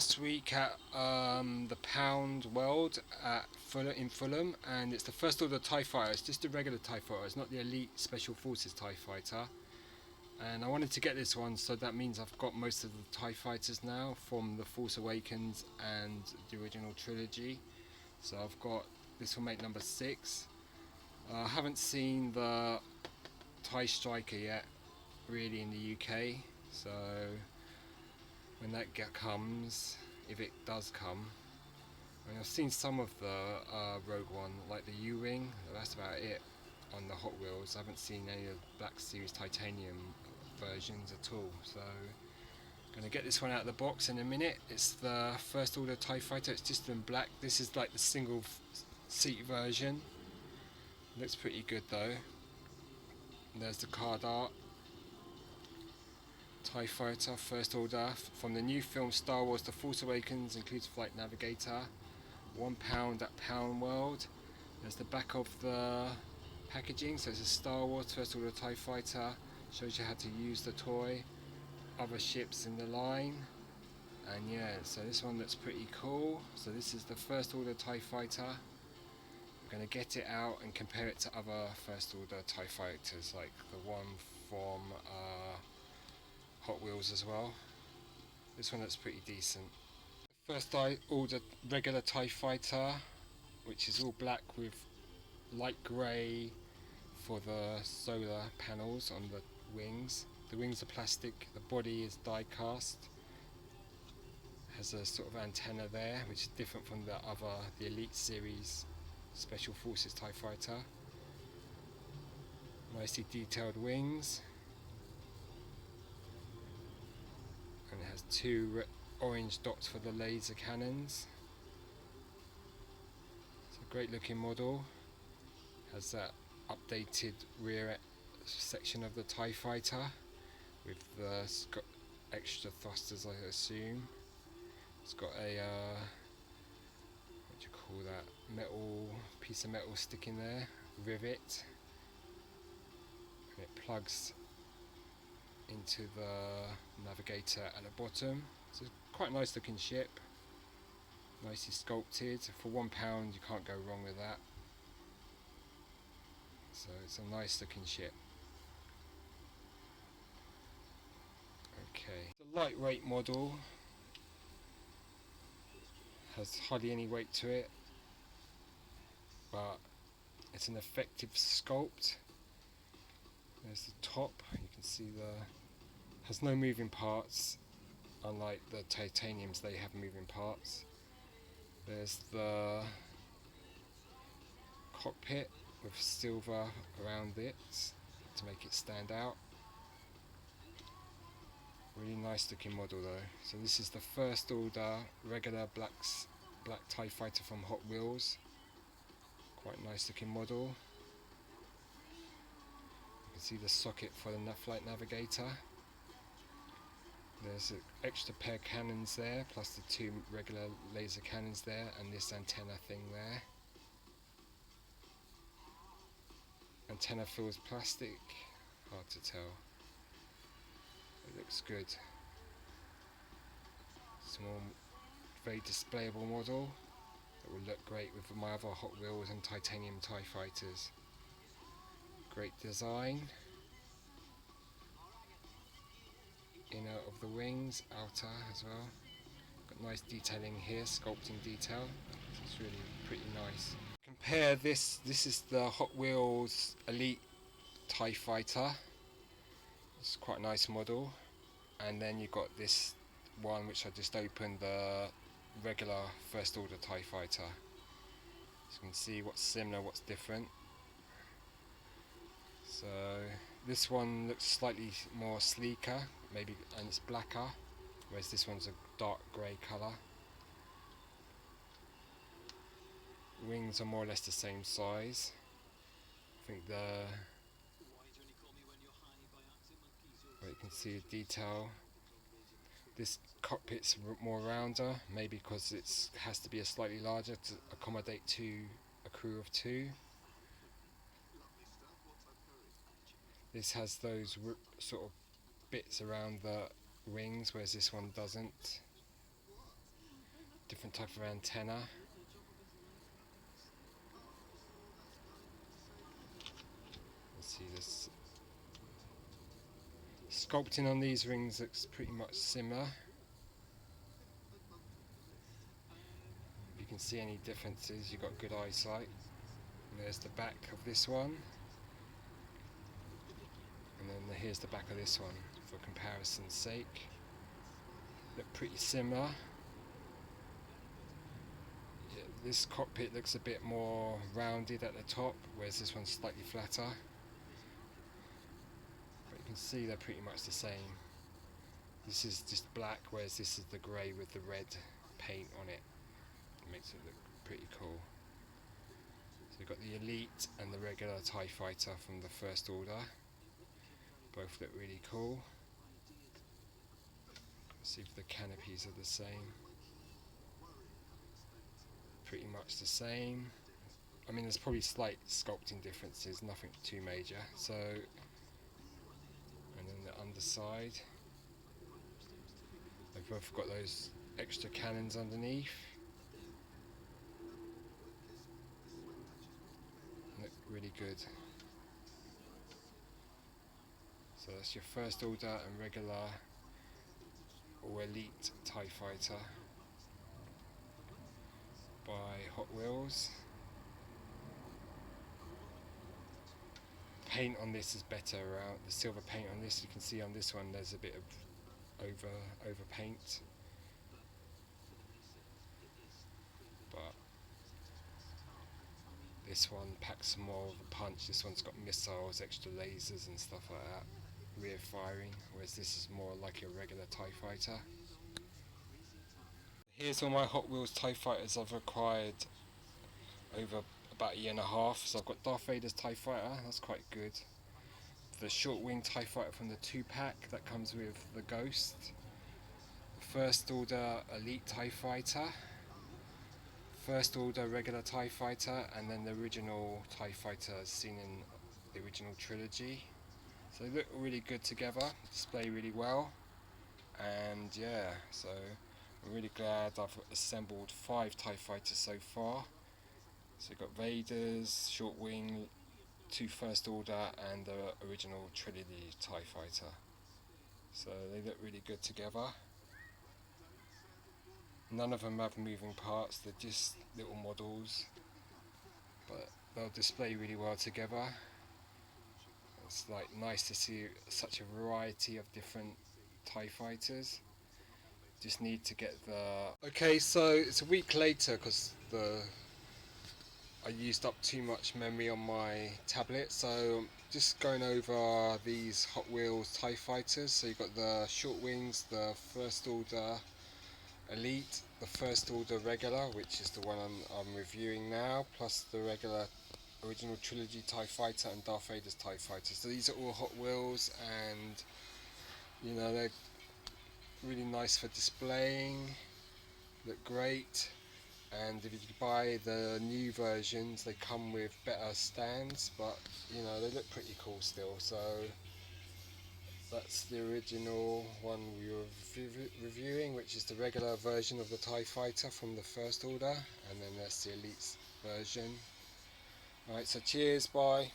last week at the Pound World at in Fulham, and it's the first order TIE fighter. It's just a regular TIE fighter. It's not the Elite Special Forces TIE fighter. And I wanted to get this one, so that means I've got most of the TIE fighters now from the Force Awakens and the original trilogy. So I've got this will make number 6. I haven't seen the TIE Striker yet, really, in the UK. So when that comes, if it does come, I mean, I've seen some of the Rogue One, like the U-Wing. That's about it on the Hot Wheels. I haven't seen any of the Black Series Titanium versions at all. So I'm going to get this one out of the box in a minute. It's the First Order TIE Fighter. It's just in black. This is like the single seat version. Looks pretty good though. And there's the card art. TIE Fighter First Order from the new film Star Wars The Force Awakens, includes Flight Navigator. £1 at Pound World. There's the back of the packaging, so it's a Star Wars First Order TIE Fighter. Shows you how to use the toy, other ships in the line, and yeah, so this one looks pretty cool. So this is the First Order TIE Fighter. I'm going to get it out and compare it to other First Order TIE Fighters, like the one from Hot Wheels as well. This one looks pretty decent. First Order regular TIE Fighter, which is all black with light grey for the solar panels on the wings. The wings are plastic, the body is die cast. Has a sort of antenna there, which is different from the Elite Series Special Forces TIE Fighter. Nicely detailed wings. And it has 2 orange dots for the laser cannons. It's a great looking model. Has that updated rear section of the TIE Fighter with the extra thrusters, I assume. It's got a what do you call that, piece of metal sticking there, rivet, and it plugs into the navigator at the bottom. It's a quite nice looking ship, nicely sculpted. For £1 you can't go wrong with that. So it's a nice looking ship. Okay, the lightweight model has hardly any weight to it, but it's an effective sculpt. There's the top, you can see has no moving parts, unlike the titaniums, they have moving parts. There's the cockpit with silver around it to make it stand out. Really nice looking model though. So this is the First Order regular black TIE Fighter from Hot Wheels. Quite nice looking model. You can see the socket for the flight navigator. There's an extra pair of cannons there, plus the 2 regular laser cannons there, and this antenna thing there. Antenna feels plastic, hard to tell. It looks good. Small, very displayable model that will look great with my other Hot Wheels and titanium TIE Fighters. Great design. Inner of the wings, outer as well. Got nice detailing here, sculpting detail. So it's really pretty nice. Compare this is the Hot Wheels Elite TIE Fighter. It's quite a nice model. And then you've got this one which I just opened, the regular First Order TIE Fighter. So you can see what's similar, what's different. So this one looks slightly more sleeker, maybe, and it's blacker, whereas this one's a dark grey colour. Wings are more or less the same size. I think well, you can see the detail. This cockpit's more rounder, maybe because it has to be slightly larger to accommodate a crew of 2. This has those sort of bits around the wings, whereas this one doesn't. different type of antenna. Let's see, this sculpting on these rings looks pretty much similar. If you can see any differences, you've got good eyesight. And there's the back of this one, and then here's the back of this one for comparison's sake. Look pretty similar. Yeah, this cockpit looks a bit more rounded at the top, whereas this one's slightly flatter. But you can see they're pretty much the same. This is just black, whereas this is the grey with the red paint on it. It makes it look pretty cool. So we've got the Elite and the regular TIE Fighter from the First Order. Both look really cool. See if the canopies are the same. Pretty much the same. I mean, there's probably slight sculpting differences, nothing too major. So, and then the underside. They've both got those extra cannons underneath. Look really good. So that's your First Order and regular or Elite TIE Fighter by Hot Wheels. Paint on this is better around the silver paint on this. You can see on this one there's a bit of over paint, but this one packs more of a punch. This one's got missiles, extra lasers and stuff like that, rear firing, whereas this is more like a regular TIE Fighter. Here's all my Hot Wheels TIE Fighters I've acquired over about a year and a half. So I've got Darth Vader's TIE Fighter, that's quite good. The short wing TIE Fighter from the 2-pack that comes with the Ghost. The First Order Elite TIE Fighter. First Order regular TIE Fighter, and then the original TIE Fighter seen in the original trilogy. So they look really good together, display really well, and yeah, so I'm really glad I've assembled 5 TIE Fighters so far. So you've got Vader's, Short Wing, 2 First Order and the original trilogy TIE Fighter. So they look really good together. None of them have moving parts, they're just little models, but they'll display really well together. It's like nice to see such a variety of different TIE Fighters. Just need to get the... Okay, so it's a week later because I used up too much memory on my tablet, so I'm just going over these Hot Wheels TIE Fighters. So you've got the Short Wings, the First Order Elite, the First Order Regular, which is the one I'm reviewing now, plus the regular original trilogy TIE Fighter and Darth Vader's TIE Fighter. So these are all Hot Wheels, and you know, they're really nice for displaying, look great. And if you buy the new versions, they come with better stands, but you know, they look pretty cool still. So that's the original one we were reviewing, which is the regular version of the TIE Fighter from the First Order, and then that's the Elite version. Alright, so cheers, bye.